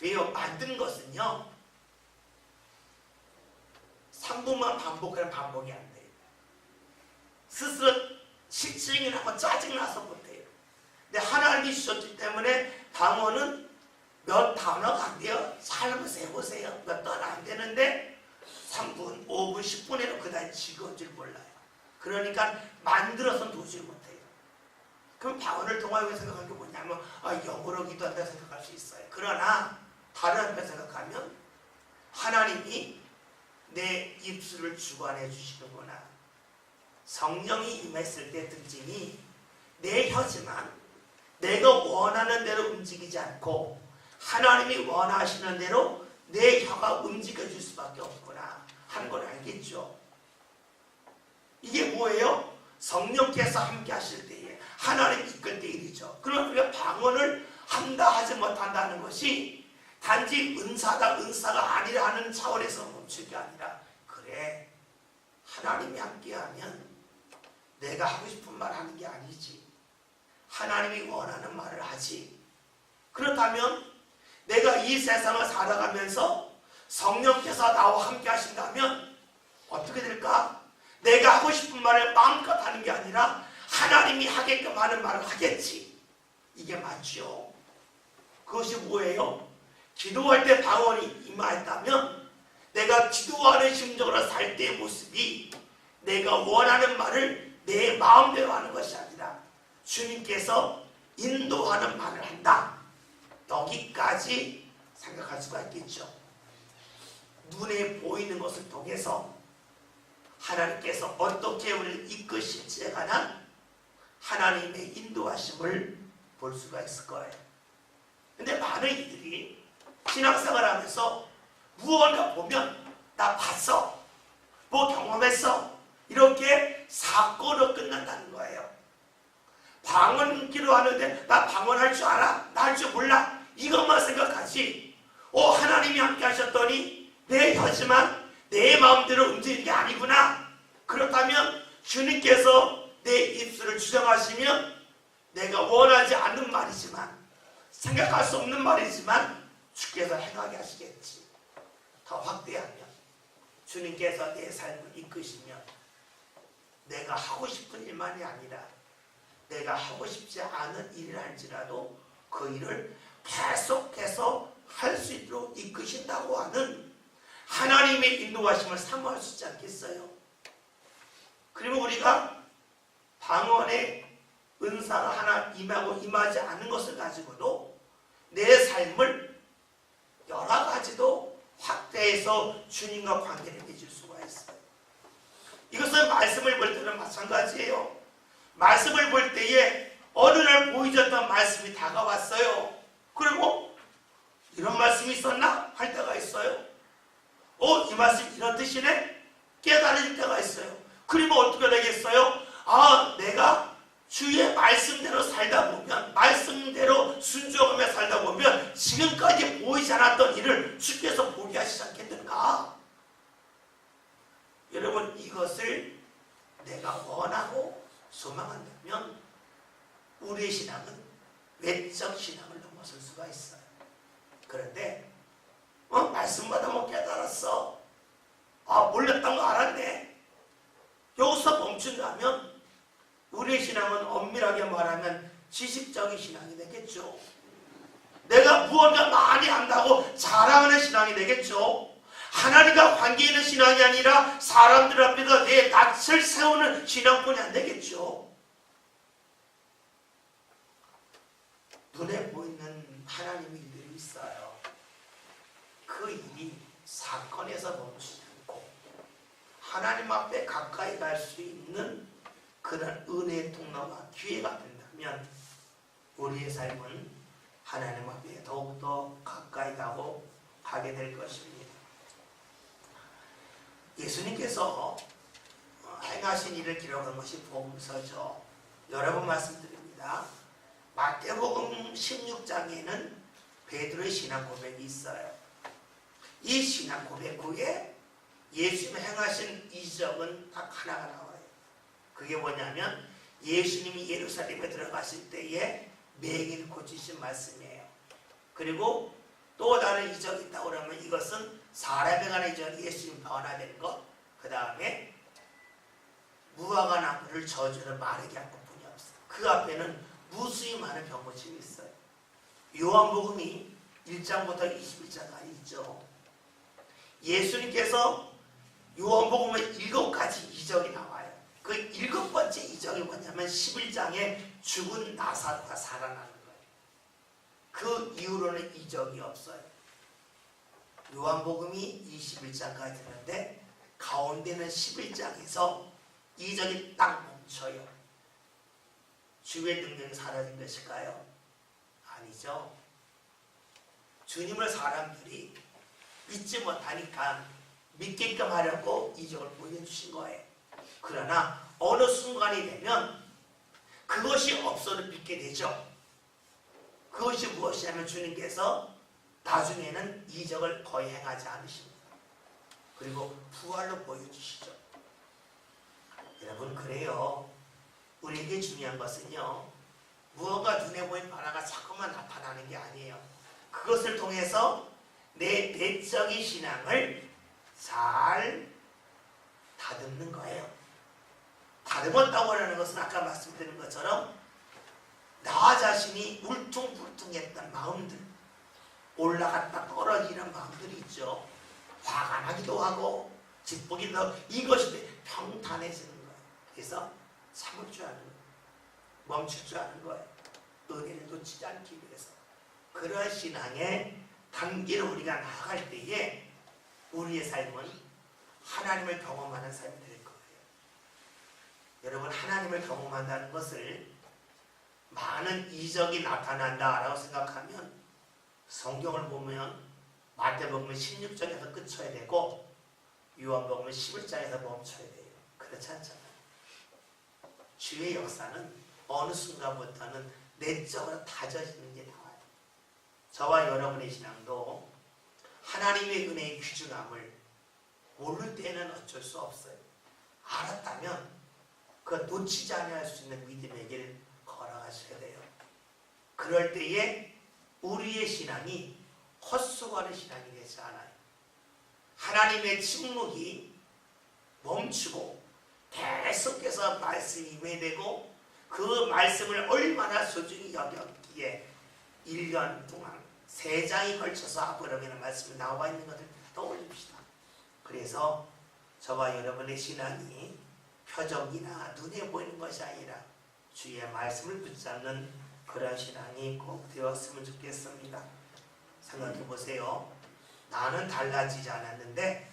왜요? 만든 것은요. 3분만 반복하면 반복이 안 돼요. 스스로 실증이 나고 짜증나서 못해요. 근데 하나님이 주셨기 때문에 방언은 몇 단어가 안 돼요. 잘 한번 세보세요. 몇 단어 안 되는데 3분, 5분, 10분에는 그다지 즐거운 줄 몰라요. 그러니까 만들어서 도저히 못해요. 그럼 방언을 통하여 생각한 게 뭐냐면 영어로 기도한다 생각할 수 있어요. 그러나 다른 한편 생각하면 하나님이 내 입술을 주관해 주시는구나. 성령이 임했을 때 특징이 내 혀지만 내가 원하는 대로 움직이지 않고 하나님이 원하시는 대로 내 혀가 움직여줄 수밖에 없구나 하는 걸 알겠죠. 이게 뭐예요? 성령께서 함께 하실 때에 하나님 이끌 때 일이죠. 그럼 우리가 방언을 한다 하지 못한다는 것이 단지 은사가 아니라 하는 차원에서 멈출 게 아니라 그래 하나님이 함께하면 내가 하고 싶은 말 하는 게 아니지. 하나님이 원하는 말을 하지. 그렇다면 내가 이 세상을 살아가면서 성령께서 나와 함께 하신다면 어떻게 될까? 내가 하고 싶은 말을 마음껏 하는 게 아니라 하나님이 하게끔 하는 말을 하겠지. 이게 맞죠. 그것이 뭐예요? 기도할 때 방언이 임하였다면 내가 기도하는 심정으로 살 때의 모습이 내가 원하는 말을 내 마음대로 하는 것이 아니라 주님께서 인도하는 말을 한다. 여기까지 생각할 수가 있겠죠. 눈에 보이는 것을 통해서 하나님께서 어떻게 우리를 이끄실지에 관한 하나님의 인도하심을 볼 수가 있을 거예요. 근데 많은 이들이 신앙생활 하면서 무언가 보면 나 봤어, 뭐 경험했어, 이렇게 사건으로 끝난다는 거예요. 방언 기도하는데 나 방언할 줄 알아? 나 할 줄 몰라? 이것만 생각하지. 하나님이 함께 하셨더니 내 혀지만 내 마음대로 움직이는 게 아니구나. 그렇다면 주님께서 내 입술을 주장하시면 내가 원하지 않는 말이지만, 생각할 수 없는 말이지만 주께서 행하게 하시겠지. 더 확대하면 주님께서 내 삶을 이끄시면 내가 하고 싶은 일만이 아니라 내가 하고 싶지 않은 일을 할지라도 그 일을 계속해서 할 수 있도록 이끄신다고 하는 하나님의 인도하심을 사모할 수 있지 않겠어요? 그리고 우리가 방언의 은사가 하나 임하고 임하지 않은 것을 가지고도 내 삶을 여러 가지도 확대해서 주님과 관계를 맺을 수가 있어요. 이것은 말씀을 볼 때는 마찬가지예요. 말씀을 볼 때에 어느 날 보이셨던 말씀이 다가왔어요. 그리고 이런 말씀이 있었나? 할 때가 있어요. 이 말씀 이런 뜻이네? 깨달을 때가 있어요. 그러면 어떻게 되겠어요? 내가 주의 말씀대로 살다 보면, 말씀대로 순종하며 살다 보면 지금까지 보이지 않았던 일을 주께서 보게 하시지 않겠는가? 여러분, 이것을 내가 원하고 소망한다면 우리의 신앙은 외적 신앙을 넘어설 수가 있어요. 그런데 말씀마다 깨달았어. 몰랐던 거 알았네. 여기서 멈춘다면 우리의 신앙은 엄밀하게 말하면 지식적인 신앙이 되겠죠. 내가 무언가 많이 안다고 자랑하는 신앙이 되겠죠. 하나님과 관계 있는 신앙이 아니라 사람들 앞에서 내 낯을 세우는 신앙뿐이 안 되겠죠. 눈에 보이는 하나님의 일들이 있어요. 그 일이 사건에서 멈추지 않고 하나님 앞에 가까이 갈 수 있는 그런 은혜의 통로와 기회가 된다면 우리의 삶은 하나님 앞에 더욱더 가까이 가게 될 것입니다. 예수님께서 행하신 일을 기록한 것이 복음서죠. 여러 번 말씀드립니다. 마태복음 16장에는 베드로의 신앙 고백이 있어요. 이 신앙 고백 후에 예수님이 행하신 이적은 딱 하나가 나와요. 그게 뭐냐면 예수님이 예루살렘에 들어가실 때에 맹인을 고치신 말씀이에요. 그리고 또 다른 이적이 있다고 그러면 이것은 사람에 관한 이적이 예수님 변화된 것, 그 다음에 무화과 나무를 저주로 마르게 한 것뿐이 없어요. 그 앞에는 무수히 많은 병고침이 있어요. 요한복음이 1장부터 21장까지 있죠. 예수님께서 요한복음에 7가지 이적이 나와요. 그 7번째 이적이 뭐냐면 11장에 죽은 나사로가 살아나는 거예요. 그 이후로는 이적이 없어요. 요한복음이 21장까지 되는데 가운데는 11장에서 이적이 딱 멈춰요. 주의 능력이 사라진 것일까요? 아니죠. 주님을 사람들이 믿지 못하니까 믿게끔 하려고 이적을 보여주신 거예요. 그러나 어느 순간이 되면 그것이 없어도 믿게 되죠. 그것이 무엇이냐면 주님께서 나중에는 이적을 거의 행하지 않으십니다. 그리고 부활로 보여주시죠. 여러분, 그래요. 우리에게 중요한 것은요, 무언가 눈에 보이는 변화가 자꾸만 나타나는 게 아니에요. 그것을 통해서 내 내적인 신앙을 잘 다듬는 거예요. 다듬었다고 하는 것은 아까 말씀드린 것처럼 나 자신이 울퉁불퉁했던 마음들, 올라갔다 떨어지는 마음들이 있죠. 화가 나기도 하고 기쁘기도 하고 이것이 평탄해지는 거예요. 그래서 참을 줄 아는 거예요. 멈출 줄 아는 거예요. 은혜를 놓치지 않기 위해서. 그런 신앙의 단계로 우리가 나아갈 때에 우리의 삶은 하나님을 경험하는 삶이 될 거예요. 여러분, 하나님을 경험한다는 것을 많은 이적이 나타난다라고 생각하면 성경을 보면 마태복음 16장에서 끝쳐야 되고 요한복음 11장에서 멈춰야 돼요. 그렇지 않잖아요. 주의 역사는 어느 순간부터는 내적으로 다져지는 게 나와요. 저와 여러분의 신앙도 하나님의 은혜의 귀중함을 모를 때는 어쩔 수 없어요. 알았다면 그 놓치지 않을 수 있는 믿음의 길 걸어가셔야 돼요. 그럴 때에 우리의 신앙이 헛수고하는 신앙이 되지 않아요. 하나님의 침묵이 멈추고 계속해서 말씀이 임해되고 그 말씀을 얼마나 소중히 여겼기에 1년 동안 3장이 걸쳐서 아브라함의 말씀이 나와 있는 것을 떠올립시다. 그래서 저와 여러분의 신앙이 표적이나 눈에 보이는 것이 아니라 주의 말씀을 붙잡는 그런 신앙이 꼭 되었으면 좋겠습니다. 생각해 보세요. 나는 달라지지 않았는데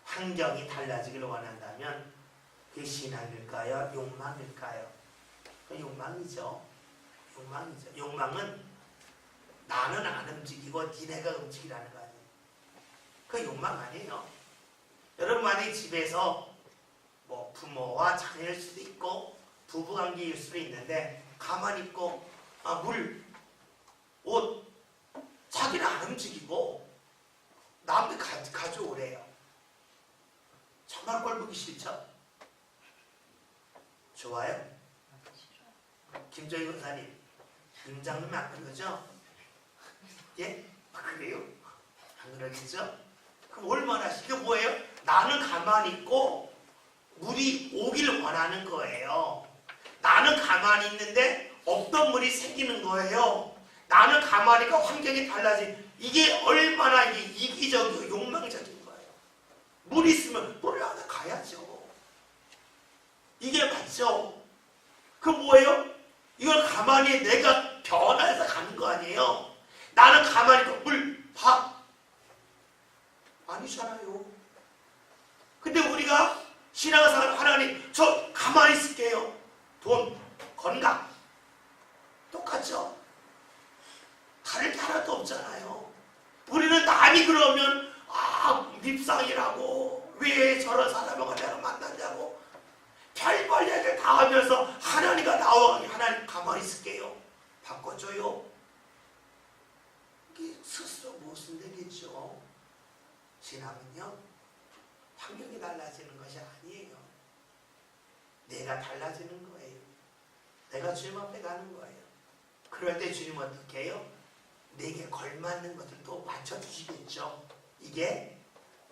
환경이 달라지기를 원한다면 그게 신앙일까요? 욕망일까요? 그 욕망이죠. 욕망은 나는 안 움직이고 니네가 움직이라는 거 아니에요. 그 욕망 아니에요. 여러분, 만약에 집에서 뭐 부모와 자녀일 수도 있고 부부관계일 수도 있는데 가만히 있고 물, 옷 자기는 안 움직이고 남들 가져오래요. 정말 꼴 보기 싫죠? 좋아요? 김정희 권사님, 임장님 안 그러죠? 예? 그래요? 안 그러겠죠? 그럼 얼마나 이게 뭐예요? 나는 가만히 있고 물이 오기를 원하는 거예요. 나는 가만히 있는데 없던 물이 생기는 거예요. 나는 가만히 있고 환경이 달라진 이게 얼마나 이게 이기적이고 욕망적인 거예요. 물이 있으면 물을 하나 가야죠. 이게 맞죠? 그 뭐예요? 이걸 가만히 내가 변화해서 가는 거 아니에요? 나는 가만히 있고 물, 밥 아니잖아요. 근데 우리가 신앙생활 하나님 저 가만히 있을게요. 돈, 건강 똑같죠? 다를 게 하나도 없잖아요. 우리는 남이 그러면 밉상이라고 왜 저런 사람을 내가 만났냐고 별별 얘기를 다 하면서 하나님과 나와 하나님 가만히 있을게요. 바꿔줘요. 이게 스스로 무슨 되겠죠? 신앙은요 환경이 달라지는 것이 아니에요. 내가 달라지는 거예요. 내가 주님 앞에 가는 거예요. 그럴 때 주님 어떻게 해요? 내게 걸맞는 것들도 맞춰주시겠죠. 이게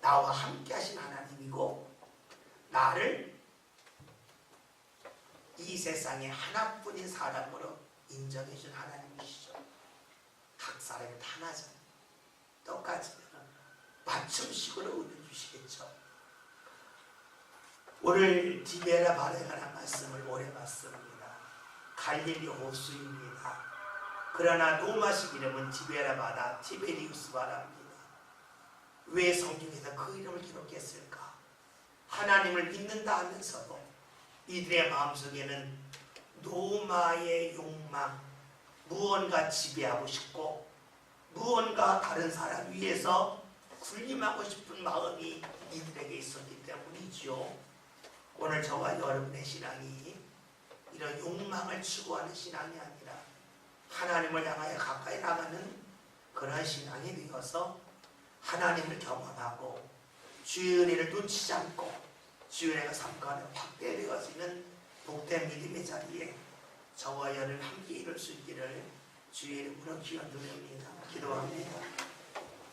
나와 함께 하신 하나님이고 나를 이 세상에 하나뿐인 사람으로 인정해 준 하나님이시죠. 각 사람이 하나잖아요. 똑같이 맞춤식으로 은혜 주시겠죠. 오늘 디베라 바다에 관한 말씀을 오래 봤습니다. 갈릴리 호수입니다. 그러나 로마식 이름은 디베라 바다, 티베리우스 바다입니다. 왜 성경에서 그 이름을 기록했을까? 하나님을 믿는다 하면서도 이들의 마음속에는 노마의 욕망, 무언가 지배하고 싶고 무언가 다른 사람 위에서 군림하고 싶은 마음이 이들에게 있었기 때문이죠. 오늘 저와 여러분의 신앙이 이런 욕망을 추구하는 신앙이 아니라 하나님을 향하여 가까이 나가는 그런 신앙이 되어서 하나님을 경험하고 주의 은혜를 놓치지 않고 주의 은혜가 삶 가운데 확대되어지는 복된 믿음의 자리에 저와 여러분 함께 이룰 수 있기를 주의 이름으로 기원드립니다. 기도합니다.